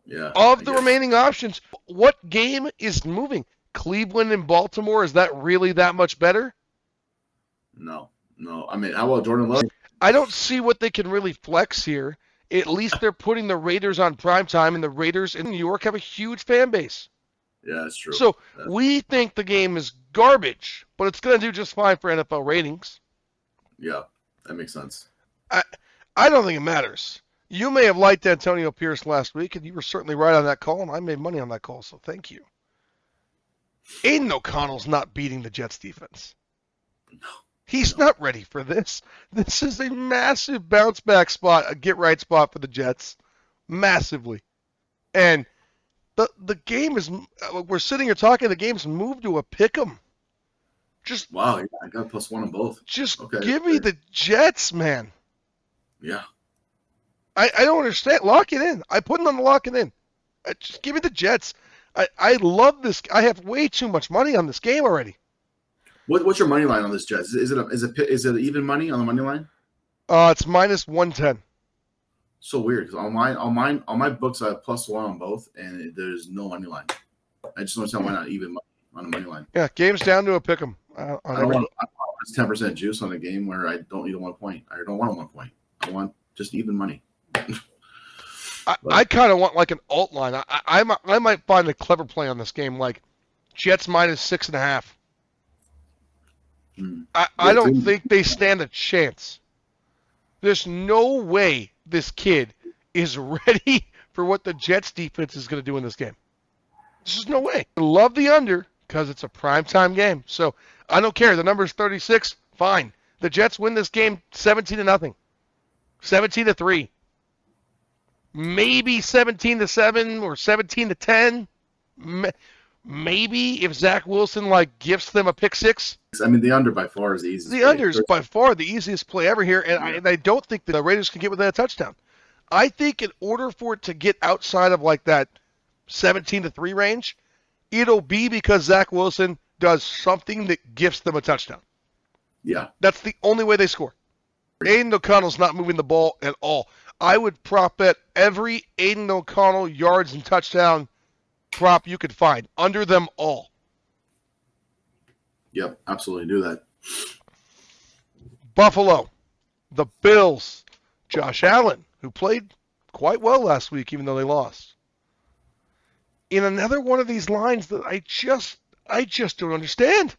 Yeah. Of I the guess. remaining options, what game is moving? Cleveland and Baltimore, is that really that much better? No. I mean, how about Jordan Love? I don't see what they can really flex here. At least they're putting the Raiders on primetime, and the Raiders in New York have a huge fan base. Yeah, that's true. So we think the game is garbage, but it's going to do just fine for NFL ratings. Yeah, that makes sense. I don't think it matters. You may have liked Antonio Pierce last week, and you were certainly right on that call, and I made money on that call, so thank you. Aiden O'Connell's not beating the Jets defense. He's not ready for this. This is a massive bounce back spot, a get right spot for the Jets. Massively. And the game is, we're sitting here talking, the game's moved to a pick 'em. Just Wow, yeah, I got +1 on both. Just Okay. give me the Jets, man. Yeah. I don't understand. Lock it in. I put it on the lock it in. Just give me the Jets. I love this. I have way too much money on this game already. What's your money line on this, Jets? Is it even money on the money line? It's minus 110. So weird because on my books I have +1 on both, and there's no money line. I just don't understand why not even money on the money line. Yeah, game's down to a pick 'em. I don't want 10% juice on a game where I don't need a 1 point. I don't want a 1 point. I want just even money. I kind of want like an alt line. I might find a clever play on this game, like Jets minus 6.5. I don't think they stand a chance. There's no way this kid is ready for what the Jets defense is going to do in this game. There's just no way. I love the under because it's a primetime game. So I don't care. The number's 36. Fine. The Jets win this game 17-0. 17-3. Maybe 17-7 or 17-10. Maybe if Zach Wilson gifts them a pick 6. I mean, the under by far is the easiest. The under is by far the easiest play ever here, and I don't think the Raiders can get within a touchdown. I think in order for it to get outside of that 17-3 range, it'll be because Zach Wilson does something that gifts them a touchdown. Yeah. That's the only way they score. Aiden O'Connell's not moving the ball at all. I would prop bet every Aiden O'Connell yards and touchdown prop you could find. Under them all. Yep, absolutely do that. Buffalo. The Bills. Josh Allen, who played quite well last week, even though they lost. In another one of these lines that I just don't understand.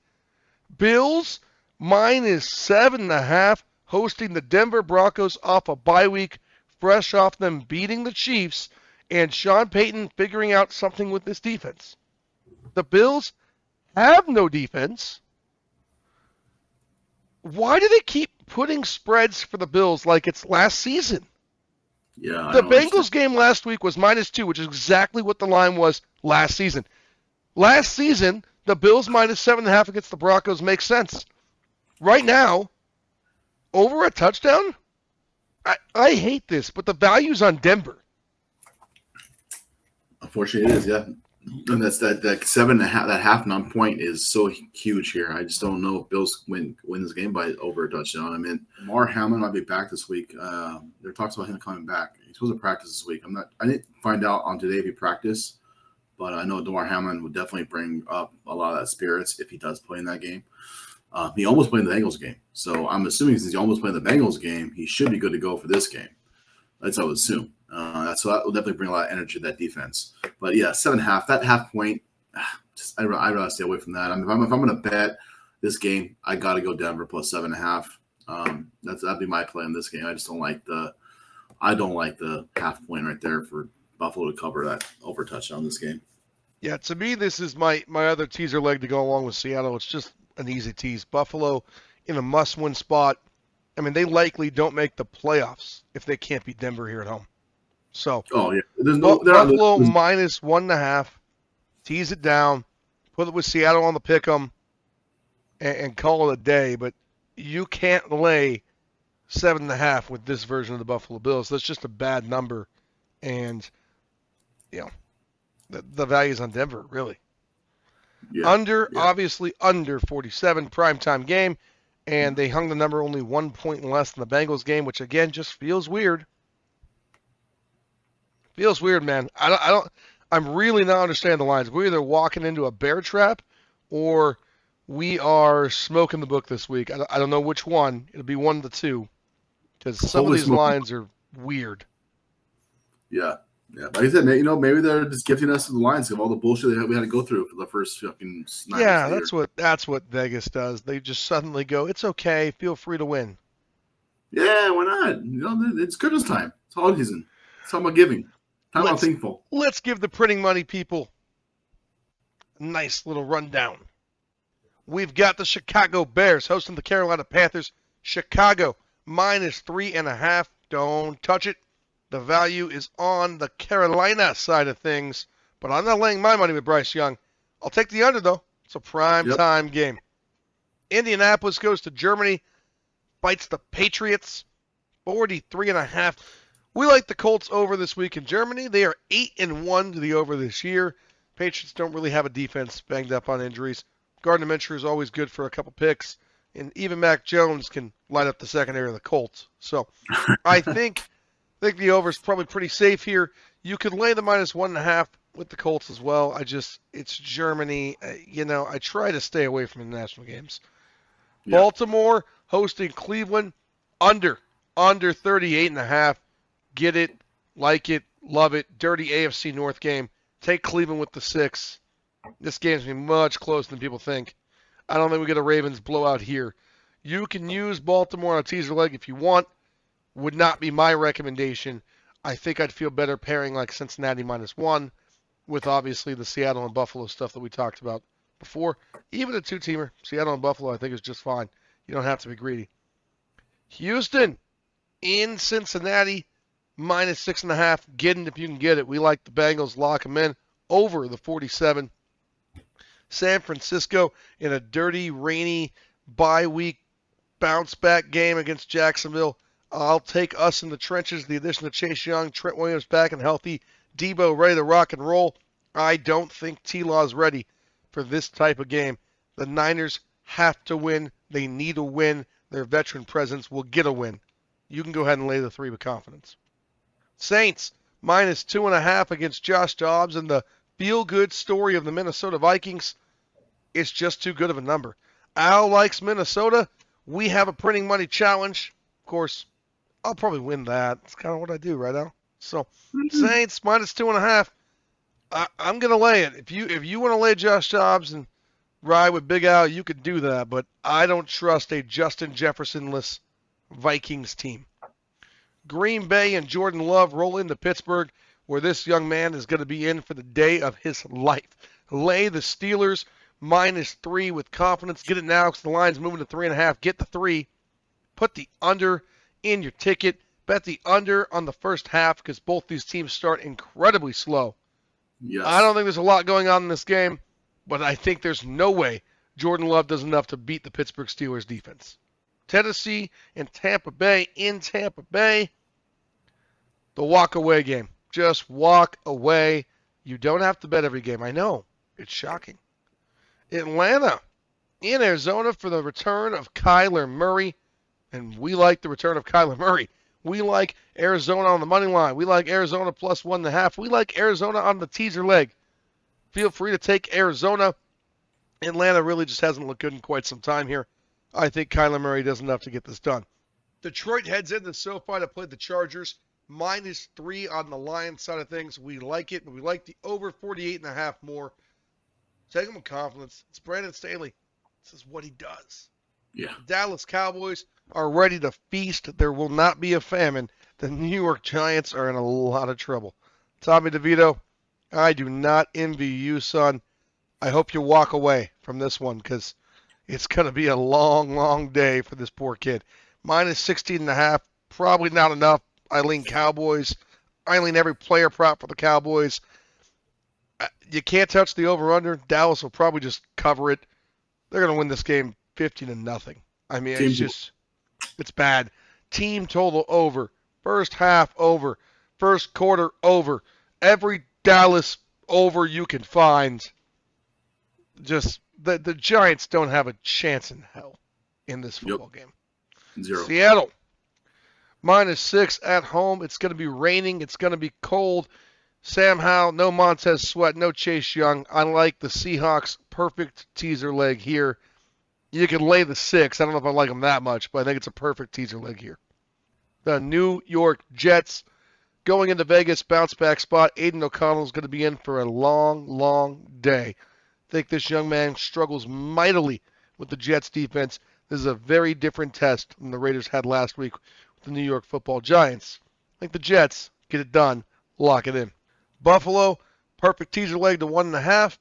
Bills minus 7.5 hosting the Denver Broncos off a bye week, fresh off them beating the Chiefs, and Sean Payton figuring out something with this defense. The Bills have no defense. Why do they keep putting spreads for the Bills like it's last season? Yeah. The Bengals game last week was -2, which is exactly what the line was last season. Last season, the Bills minus 7.5 against the Broncos makes sense. Right now, over a touchdown? I hate this, but the value's on Denver. Unfortunately, it is, yeah. And that's that 7.5, that half non-point is so huge here. I just don't know if Bills win this game by over a touchdown. I mean, Damar Hamlin might be back this week. There are talks about him coming back. He's supposed to practice this week. I didn't find out on today if he practiced, but I know Damar Hamlin would definitely bring up a lot of that spirits if he does play in that game. He almost played in the Bengals game, so I'm assuming since he almost played in the Bengals game, he should be good to go for this game. That's what I would assume. So that will definitely bring a lot of energy to that defense. But yeah, 7.5, that half point, I'd rather stay away from that. I mean, if I'm going to bet this game, I got to go Denver plus 7.5. That'd be my play in this game. I just don't like the half point right there for Buffalo to cover that over touchdown this game. Yeah, to me, this is my other teaser leg to go along with Seattle. It's just an easy tease. Buffalo in a must-win spot. I mean, they likely don't make the playoffs if they can't beat Denver here at home. So, yeah, Buffalo minus 1.5. Tease it down. Put it with Seattle on the pick 'em. and call it a day. But you can't lay 7.5 with this version of the Buffalo Bills. That's just a bad number, and the value's on Denver really. Yeah. Obviously under 47 primetime game, and they hung the number only 1 point less than the Bengals game, which again just feels weird. Feels weird, man. I'm really not understanding the lines. We're either walking into a bear trap, or we are smoking the book this week. I don't know which one. It'll be one of the two, because some of these lines are weird. Yeah. Yeah, like I said, maybe they're just gifting us the lines of all the bullshit that we had to go through for the first fucking 9 Yeah, that's what Vegas does. They just suddenly go, "It's okay, feel free to win." Yeah, why not? It's Christmas time. It's holiday season. It's time about giving. Time about thankful. Let's give the printing money people a nice little rundown. We've got the Chicago Bears hosting the Carolina Panthers. Chicago -3.5. Don't touch it. The value is on the Carolina side of things, but I'm not laying my money with Bryce Young. I'll take the under, though. It's a prime time game. Indianapolis goes to Germany, fights the Patriots, 43.5. We like the Colts over this week in Germany. They are 8-1 to the over this year. Patriots don't really have a defense, banged up on injuries. Gardner Minshew is always good for a couple picks, and even Mac Jones can light up the secondary of the Colts. So I think the over is probably pretty safe here. You could lay the -1.5 with the Colts as well. It's Germany. I try to stay away from international games. Yeah. Baltimore hosting Cleveland, under 38.5. Get it, like it, love it. Dirty AFC North game. Take Cleveland with the 6. This game's going to be much closer than people think. I don't think we get a Ravens blowout here. You can use Baltimore on a teaser leg if you want. Would not be my recommendation. I think I'd feel better pairing like Cincinnati -1 with obviously the Seattle and Buffalo stuff that we talked about before. Even a 2-teamer, Seattle and Buffalo, I think is just fine. You don't have to be greedy. Houston in Cincinnati, -6.5. Get it if you can get it. We like the Bengals. Lock them in over the 47. San Francisco in a dirty, rainy, bye-week bounce-back game against Jacksonville. I'll take us in the trenches. The addition of Chase Young, Trent Williams back and healthy, Debo ready to rock and roll. I don't think T-Law is ready for this type of game. The Niners have to win. They need a win. Their veteran presence will get a win. You can go ahead and lay the 3 with confidence. Saints -2.5 against Josh Dobbs, and the feel-good story of the Minnesota Vikings. It's just too good of a number. Al likes Minnesota. We have a printing money challenge. Of course, I'll probably win that. It's kind of what I do, right, Al? So, Saints -2.5. I'm gonna lay it. If you want to lay Josh Dobbs and ride with Big Al, you could do that. But I don't trust a Justin Jefferson-less Vikings team. Green Bay and Jordan Love roll into Pittsburgh, where this young man is going to be in for the day of his life. Lay the Steelers -3 with confidence. Get it now because the line's moving to 3.5. Get the 3. Put the under in your ticket. Bet the under on the first half because both these teams start incredibly slow. Yes. I don't think there's a lot going on in this game, but I think there's no way Jordan Love does enough to beat the Pittsburgh Steelers defense. Tennessee and Tampa Bay in Tampa Bay. The walk-away game. Just walk away. You don't have to bet every game. I know. It's shocking. Atlanta in Arizona for the return of Kyler Murray. And we like the return of Kyler Murray. We like Arizona on the money line. We like Arizona +1.5. We like Arizona on the teaser leg. Feel free to take Arizona. Atlanta really just hasn't looked good in quite some time here. I think Kyler Murray does enough to get this done. Detroit heads into SoFi to play the Chargers. -3 on the Lions side of things. We like it, and we like the over 48.5 more. Take them with confidence. It's Brandon Staley. This is what he does. Yeah. The Dallas Cowboys are ready to feast. There will not be a famine. The New York Giants are in a lot of trouble. Tommy DeVito, I do not envy you, son. I hope you walk away from this one because it's going to be a long, long day for this poor kid. -16.5, probably not enough. I lean Cowboys. I lean every player prop for the Cowboys. You can't touch the over-under. Dallas will probably just cover it. They're going to win this game 50-0. I mean, Team- it's bad. Team total over. First half over. First quarter over. Every Dallas over you can find. Just the Giants don't have a chance in hell in this football game. 0. Seattle, -6 at home. It's going to be raining. It's going to be cold. Sam Howell, no Montez Sweat, no Chase Young. I like the Seahawks. Perfect teaser leg here. You can lay the 6. I don't know if I like them that much, but I think it's a perfect teaser leg here. The New York Jets going into Vegas, bounce back spot. Aiden O'Connell is going to be in for a long, long day. I think this young man struggles mightily with the Jets defense. This is a very different test than the Raiders had last week with the New York Football Giants. I think the Jets get it done, lock it in. Buffalo, perfect teaser leg to 1.5.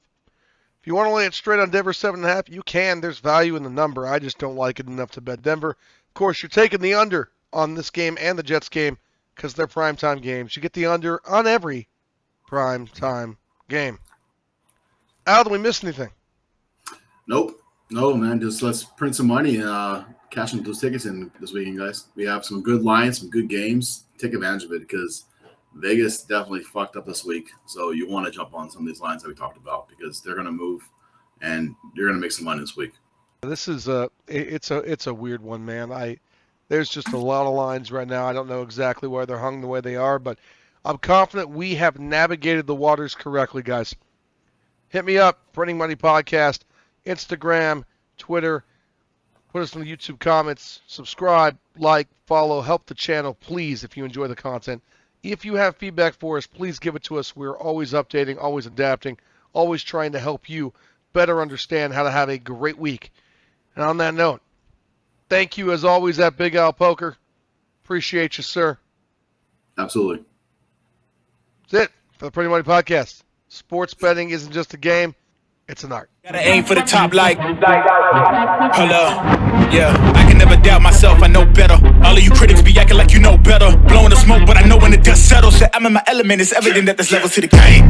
If you want to lay it straight on Denver 7.5, you can. There's value in the number. I just don't like it enough to bet Denver. Of course, you're taking the under on this game and the Jets game because they're primetime games. You get the under on every primetime game. Al, did we miss anything? Nope. No, man. Just let's print some money and cash in those tickets in this weekend, guys. We have some good lines, some good games. Take advantage of it because Vegas definitely fucked up this week. So you want to jump on some of these lines that we talked about because they're going to move and you're going to make some money this week. This is it's a weird one, man. There's just a lot of lines right now. I don't know exactly why they're hung the way they are, but I'm confident we have navigated the waters correctly, guys. Hit me up, Printing Money Podcast, Instagram, Twitter. Put us in the YouTube comments. Subscribe, like, follow, help the channel, please, if you enjoy the content. If you have feedback for us, please give it to us. We're always updating, always adapting, always trying to help you better understand how to have a great week. And on that note, thank you as always at Big Al Poker. Appreciate you, sir. Absolutely. That's it for the Printing Money Podcast. Sports betting isn't just a game, it's an art. Gotta aim for the top like, hold up. Yeah, I can never doubt myself, I know better. All of you critics be acting like you know better. Blowing the smoke, but I know when the dust settles. Shit, I'm in my element, it's evident that there's levels to the game.